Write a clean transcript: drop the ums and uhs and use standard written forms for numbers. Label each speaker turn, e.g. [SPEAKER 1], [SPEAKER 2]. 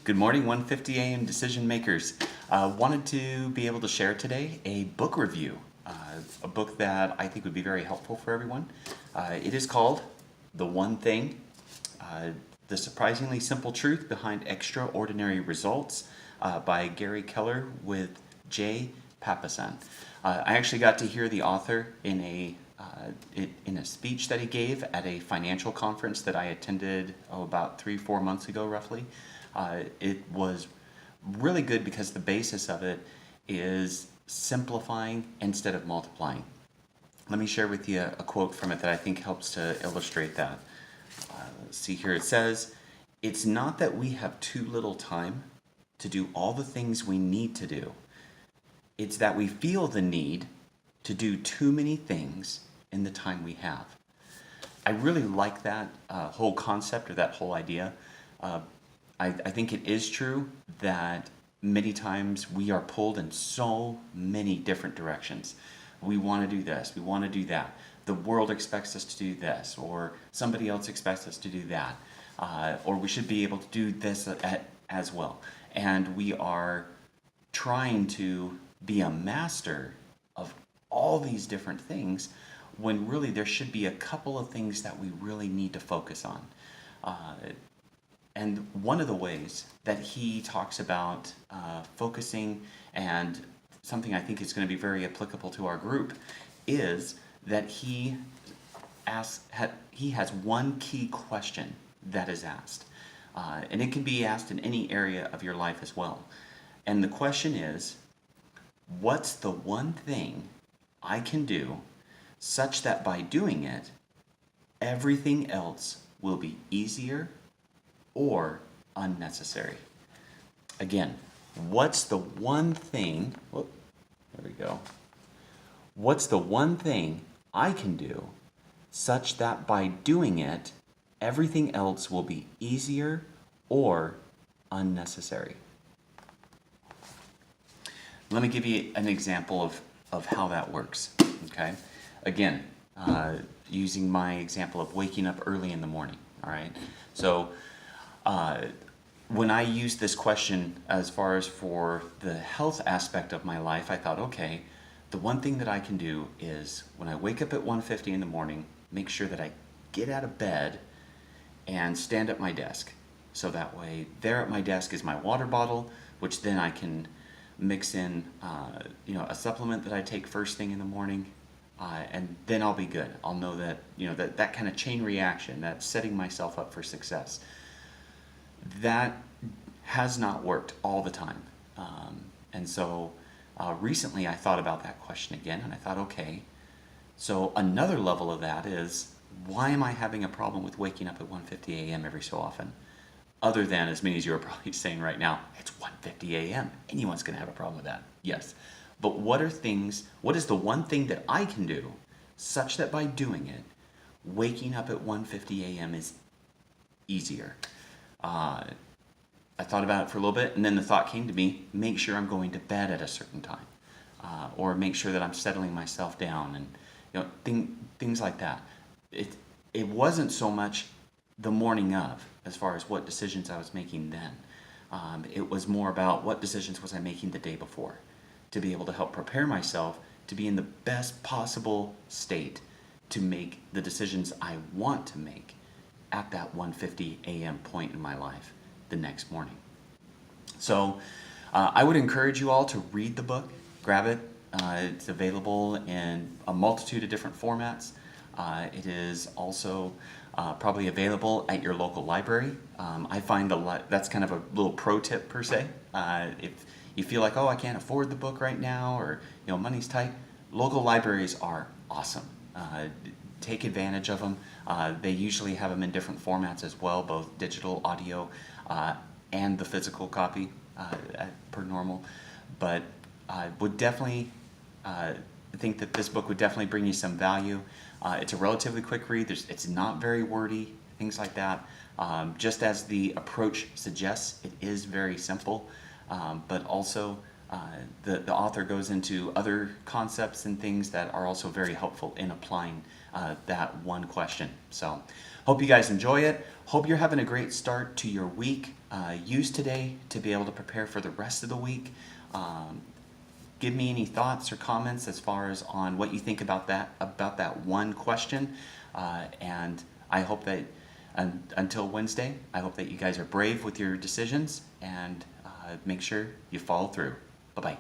[SPEAKER 1] Good morning, 1:50 a.m. decision makers. Wanted to be able to share today a book review, a book that I think would be very helpful for everyone. It is called The One Thing, The Surprisingly Simple Truth Behind Extraordinary Results by Gary Keller with Jay Papasan. I actually got to hear the author in a speech that he gave at a financial conference that I attended about 3-4 months ago roughly. It was really good because the basis of it is simplifying instead of multiplying. Let me share with you a quote from it that I think helps to illustrate that. Let's see here. It says, "It's not that we have too little time to do all the things we need to do. It's that we feel the need to do too many things in the time we have." I really like that whole concept or that whole idea. I think it is true that many times we are pulled in so many different directions. We want to do this, we want to do that. The world expects us to do this, or somebody else expects us to do that, or we should be able to do this as well. And we are trying to be a master of all these different things when really there should be a couple of things that we really need to focus on. And one of the ways that he talks about focusing, and something I think is going to be very applicable to our group, is that he has one key question that is asked. And it can be asked in any area of your life as well. And the question is, what's the one thing I can do such that by doing it, everything else will be easier or unnecessary? Again, what's the one thing, there we go. What's the one thing I can do such that by doing it, everything else will be easier or unnecessary? Let me give you an example of how that works, okay? Again, using my example of waking up early in the morning, all right? So, when I used this question as far as for the health aspect of my life, I thought, okay, the one thing that I can do is when I wake up at 1:50 in the morning, make sure that I get out of bed and stand at my desk. So that way, there at my desk is my water bottle, which then I can mix in, a supplement that I take first thing in the morning, and then I'll be good. I'll know that, that kind of chain reaction, that's setting myself up for success. That has not worked all the time. And so recently I thought about that question again, and I thought, okay, so another level of that is, why am I having a problem with waking up at 1:50 a.m. every so often? Other than, as many as you are probably saying right now, it's 1:50 a.m. Anyone's going to have a problem with that. Yes. But what is the one thing that I can do such that by doing it, waking up at 1:50 a.m. is easier? I thought about it for a little bit, and then the thought came to me, make sure I'm going to bed at a certain time, or make sure that I'm settling myself down, and things like that. It wasn't so much the morning of, as far as what decisions I was making then. It was more about what decisions was I making the day before, to be able to help prepare myself to be in the best possible state to make the decisions I want to make at that 1:50 a.m. point in my life the next morning. So I would encourage you all to read the book, grab it. It's available in a multitude of different formats. It is also probably available at your local library. I find that's kind of a little pro tip per se. If you feel like, oh, I can't afford the book right now, or money's tight, local libraries are awesome. Take advantage of them. They usually have them in different formats as well, both digital, audio, and the physical copy per normal. But I would definitely think that this book would definitely bring you some value. It's a relatively quick read. It's not very wordy, things like that. Just as the approach suggests, it is very simple, but also the author goes into other concepts and things that are also very helpful in applying that one question. So hope you guys enjoy it. Hope you're having a great start to your week. Use today to be able to prepare for the rest of the week. Give me any thoughts or comments as far as on what you think about that one question. And I hope that until Wednesday, I hope that you guys are brave with your decisions and make sure you follow through. Bye-bye.